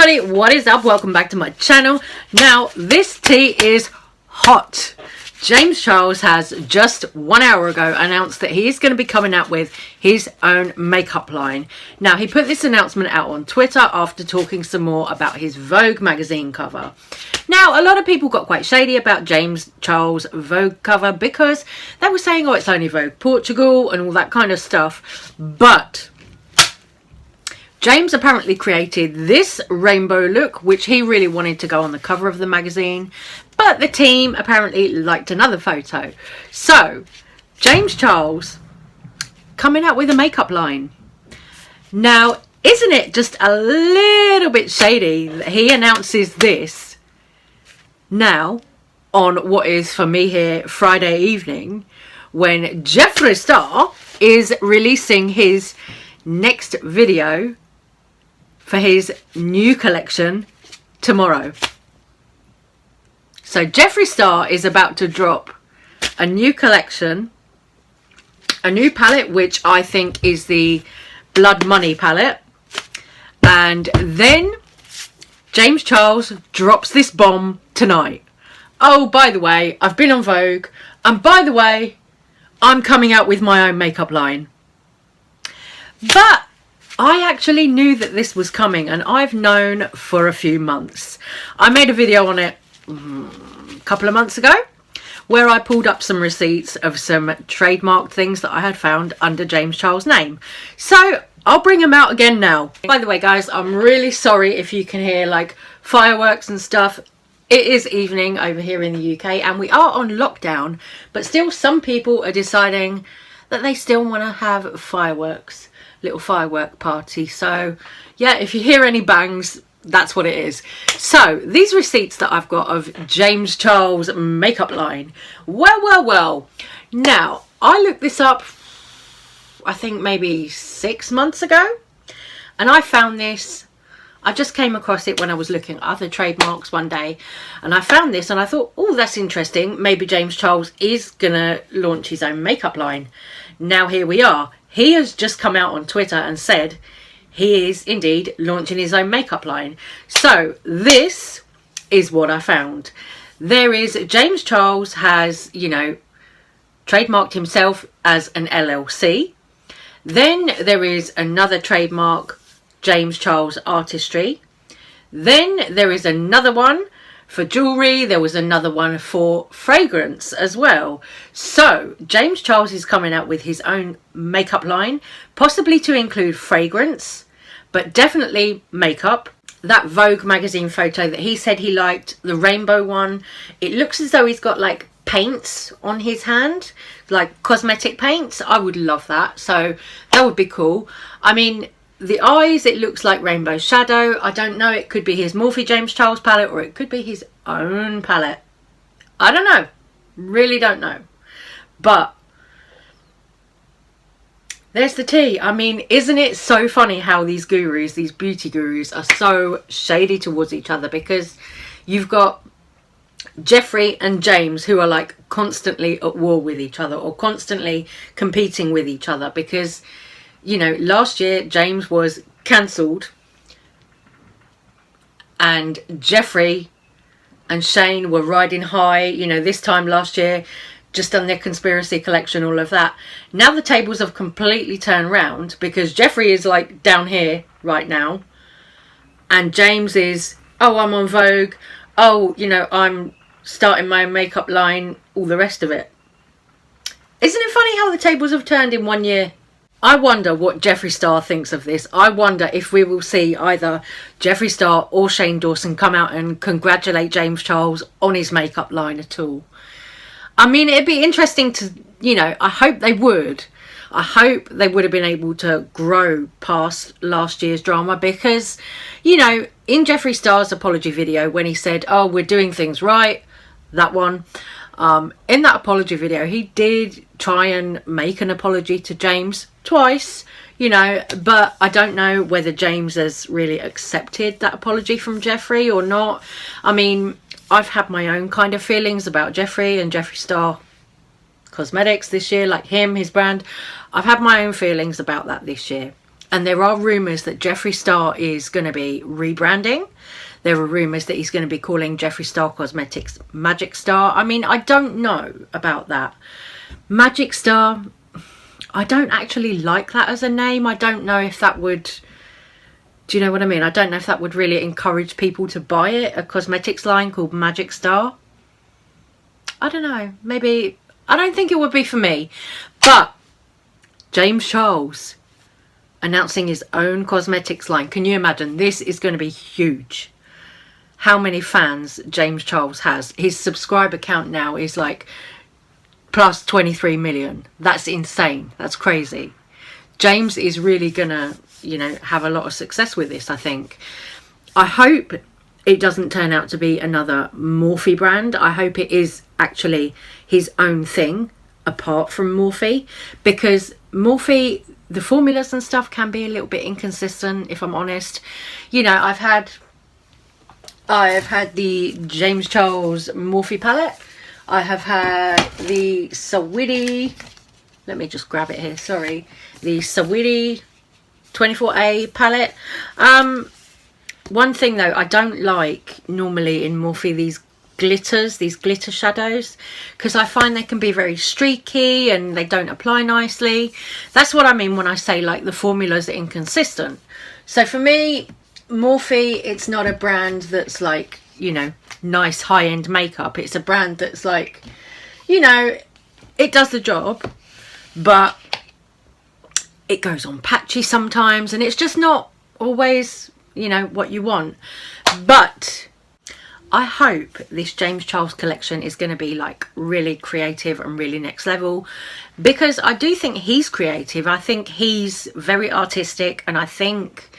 everybody, what is up? Welcome back to my channel. Now this tea is hot. James Charles has just 1 hour ago announced that he is going to be coming out with his own makeup line. Now he put this announcement out on Twitter after talking some more about his Vogue magazine cover. Now a lot of people got quite shady about James Charles' Vogue cover because they were saying, oh, it's only Vogue Portugal and all that kind of stuff. But James apparently created this rainbow look, which he really wanted to go on the cover of the magazine, but the team apparently liked another photo. So, James Charles coming out with a makeup line. Now, isn't it just a little bit shady that he announces this now on what is, for me here, Friday evening, when Jeffree Star is releasing his next video for his new collection tomorrow. So Jeffree Star is about to drop a new collection, a new palette, which I think is the Blood Money palette. And then James Charles drops this bomb tonight. Oh, by the way, I've been on Vogue. And by the way, I'm coming out with my own makeup line. But I actually knew that this was coming, and I've known for a few months. I made a video on it a couple of months ago where I pulled up some receipts of some trademarked things that I had found under James Charles' name. So I'll bring them out again now. By the way, guys, I'm really sorry if you can hear like fireworks and stuff. It is evening over here in the UK and we are on lockdown, but still some people are deciding that they still want to have fireworks. Little firework party. So yeah, if you hear any bangs, that's what it is. So these receipts that I've got of James Charles makeup line, well, now I looked this up I think maybe 6 months ago, and I found this. I just came across it when I was looking at other trademarks one day, and I found this and I thought, oh, that's interesting, maybe James Charles is gonna launch his own makeup line. Now here we are. He has just come out on Twitter and said he is indeed launching his own makeup line. So this is what I found. There is, James Charles has, you know, trademarked himself as an LLC. Then there is another trademark, James Charles Artistry. Then there is another one for jewellery. There was another one for fragrance as well. So James Charles is coming out with his own makeup line, possibly to include fragrance, but definitely makeup. That Vogue magazine photo that he said he liked, the rainbow one, it looks as though he's got like paints on his hand, like cosmetic paints. I would love that. So that would be cool. I mean, the eyes, it looks like rainbow shadow. I don't know, it could be his Morphe James Charles palette or it could be his own palette. I don't know, really don't know. But there's the tea. I mean, isn't it so funny how these gurus, these beauty gurus, are so shady towards each other? Because you've got Jeffree and James who are like constantly at war with each other or constantly competing with each other because, you know, last year James was cancelled and Jeffree and Shane were riding high, you know, this time last year, just done their conspiracy collection, all of that. Now the tables have completely turned round because Jeffree is like down here right now and James is, oh, I'm on Vogue, oh, you know, I'm starting my makeup line, all the rest of it. Isn't it funny how the tables have turned in 1 year? I wonder what Jeffree Star thinks of this. I wonder if we will see either Jeffree Star or Shane Dawson come out and congratulate James Charles on his makeup line at all. I mean, it'd be interesting to, you know, I hope they would. I hope they would have been able to grow past last year's drama because, you know, in Jeffree Star's apology video when he said, oh, we're doing things right, that one, in that apology video, he did try and make an apology to James twice, you know, but I don't know whether James has really accepted that apology from Jeffree or not. I mean, I've had my own kind of feelings about Jeffree and Jeffree Star Cosmetics this year, like him, his brand. I've had my own feelings about that this year. And there are rumours that Jeffree Star is going to be rebranding. There are rumours that he's going to be calling Jeffree Star Cosmetics Magic Star. I mean, I don't know about that. Magic Star, I don't actually like that as a name. I don't know if that would... Do you know what I mean? I don't know if that would really encourage people to buy it. A cosmetics line called Magic Star. I don't know. Maybe... I don't think it would be for me. But James Charles announcing his own cosmetics line. Can you imagine? This is going to be huge. How many fans James Charles has. His subscriber count now is like plus 23 million. That's insane. That's crazy. James is really gonna, you know, have a lot of success with this, I think. I hope it doesn't turn out to be another Morphe brand. I hope it is actually his own thing apart from Morphe, because Morphe, the formulas and stuff can be a little bit inconsistent, if I'm honest. You know, I've had the James Charles Morphe palette. I have had the Saweetie, let me just grab it here, sorry. The Saweetie 24A palette. One thing though, I don't like normally in Morphe these glitters, these glitter shadows, because I find they can be very streaky and they don't apply nicely. That's what I mean when I say like the formulas are inconsistent. So for me, Morphe, it's not a brand that's like, you know, nice high-end makeup. It's a brand that's like, you know, it does the job, but it goes on patchy sometimes and it's just not always, you know, what you want. But I hope this James Charles collection is going to be like really creative and really next level, because I do think he's creative. I think he's very artistic and I think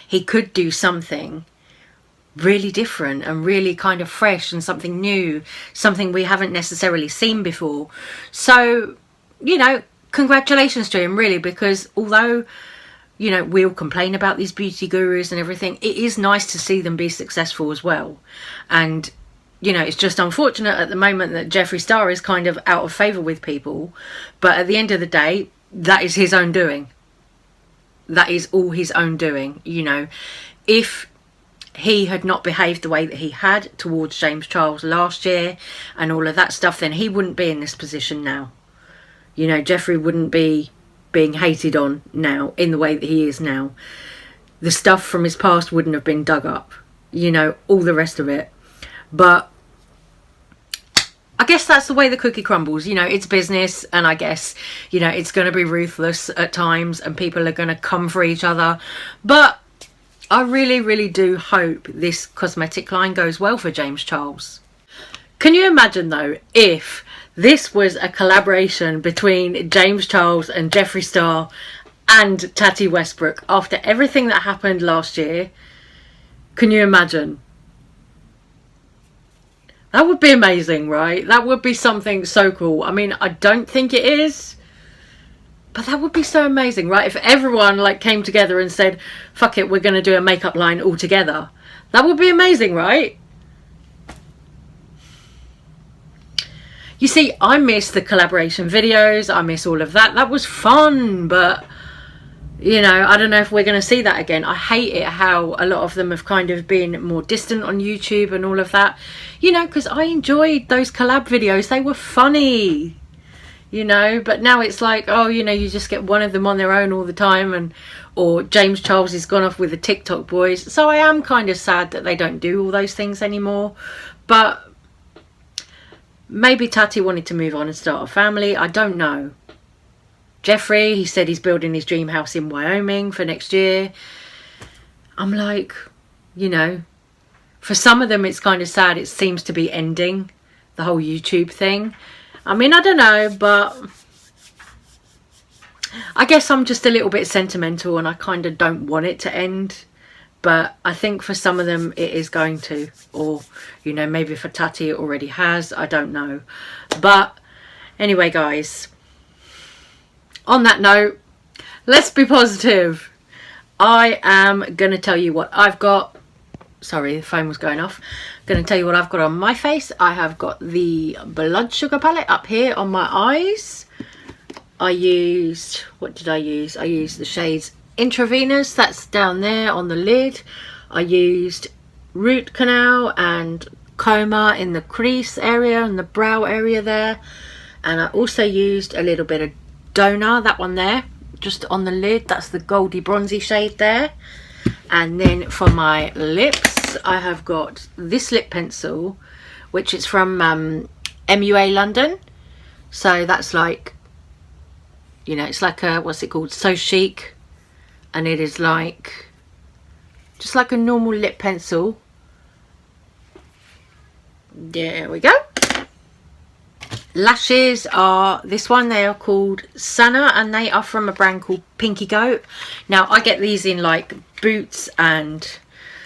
he could do something really different and really kind of fresh and something new, something we haven't necessarily seen before. So, you know, congratulations to him really, because although, you know, we all complain about these beauty gurus and everything, it is nice to see them be successful as well. And, you know, it's just unfortunate at the moment that Jeffree Star is kind of out of favour with people. But at the end of the day, that is his own doing. That is all his own doing. You know, if he had not behaved the way that he had towards James Charles last year and all of that stuff, then he wouldn't be in this position now. You know, Jeffree wouldn't be being hated on now in the way that he is now. The stuff from his past wouldn't have been dug up, you know, all the rest of it. But I guess that's the way the cookie crumbles. You know, it's business, and I guess, you know, it's going to be ruthless at times and people are going to come for each other. But I really, really do hope this cosmetic line goes well for James Charles. Can you imagine though if this was a collaboration between James Charles and Jeffree Star and Tati Westbrook after everything that happened last year? Can you imagine? That would be amazing, right? That would be something so cool. I mean, I don't think it is, but that would be so amazing, right? If everyone like came together and said, fuck it, we're going to do a makeup line all together. That would be amazing, right? You see, I miss the collaboration videos. I miss all of that. That was fun, but, you know, I don't know if we're going to see that again. I hate it how a lot of them have kind of been more distant on YouTube and all of that. You know, because I enjoyed those collab videos. They were funny, you know. But now it's like, oh, you know, you just get one of them on their own all the time. And or James Charles has gone off with the TikTok boys. So I am kind of sad that they don't do all those things anymore. But maybe Tati wanted to move on and start a family. I don't know. Jeffree, he said he's building his dream house in Wyoming for next year. I'm like, you know, for some of them it's kind of sad. It seems to be ending, the whole YouTube thing. I mean, I don't know, but I guess I'm just a little bit sentimental and I kind of don't want it to end. But I think for some of them it is going to. Or, you know, maybe for Tati it already has. I don't know. But anyway, guys, on that note, let's be positive. I am going to tell you what I've got. Sorry, the phone was going off. I'm going to tell you what I've got on my face. I have got the Blood Sugar palette up here on my eyes. I used, what did I use? I used the shades Intravenous, that's down there on the lid. I used root canal and coma in the crease area and the brow area there, and I also used a little bit of donor, that one there, just on the lid. That's the goldy bronzy shade there. And then for my lips, I have got this lip pencil, which is from MUA London. So that's like, you know, it's like a, what's it called, So Chic, and it is like just like a normal lip pencil. There we go. Lashes are this one, they are called Sana, and they are from a brand called Pinky Goat. Now I get these in like Boots and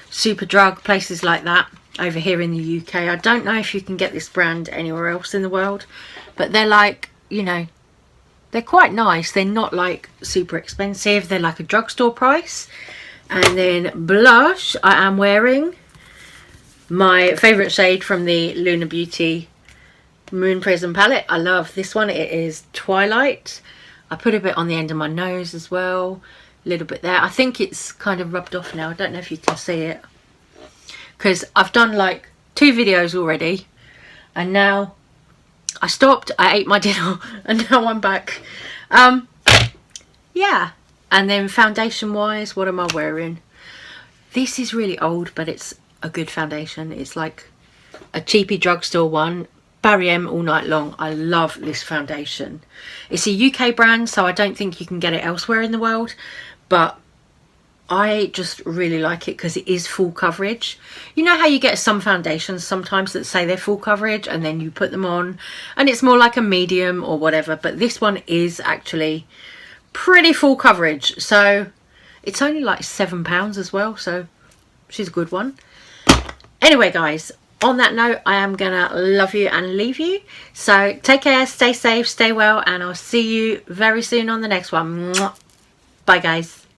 Superdrug, places like that over here in the UK. I don't know if you can get this brand anywhere else in the world, but they're like, you know, they're quite nice. They're not like super expensive, they're like a drugstore price. And then blush, I am wearing my favourite shade from the Lunar Beauty Moon Prism palette. I love this one. It is Twilight. I put a bit on the end of my nose as well, a little bit there. I think it's kind of rubbed off now. I don't know if you can see it, because I've done like 2 videos already, and now I stopped, I ate my dinner, and now I'm back. Yeah. And then foundation wise, what am I wearing? This is really old, but it's a good foundation. It's like a cheapy drugstore one, Barry M All Night Long. I love this foundation. It's a UK brand, so I don't think you can get it elsewhere in the world, but I just really like it because it is full coverage. You know how you get some foundations sometimes that say they're full coverage and then you put them on and it's more like a medium or whatever, but this one is actually pretty full coverage. So it's only like £7 as well, so she's a good one. Anyway guys, on that note, I am gonna love you and leave you. So take care, stay safe, stay well, and I'll see you very soon on the next one. Bye guys.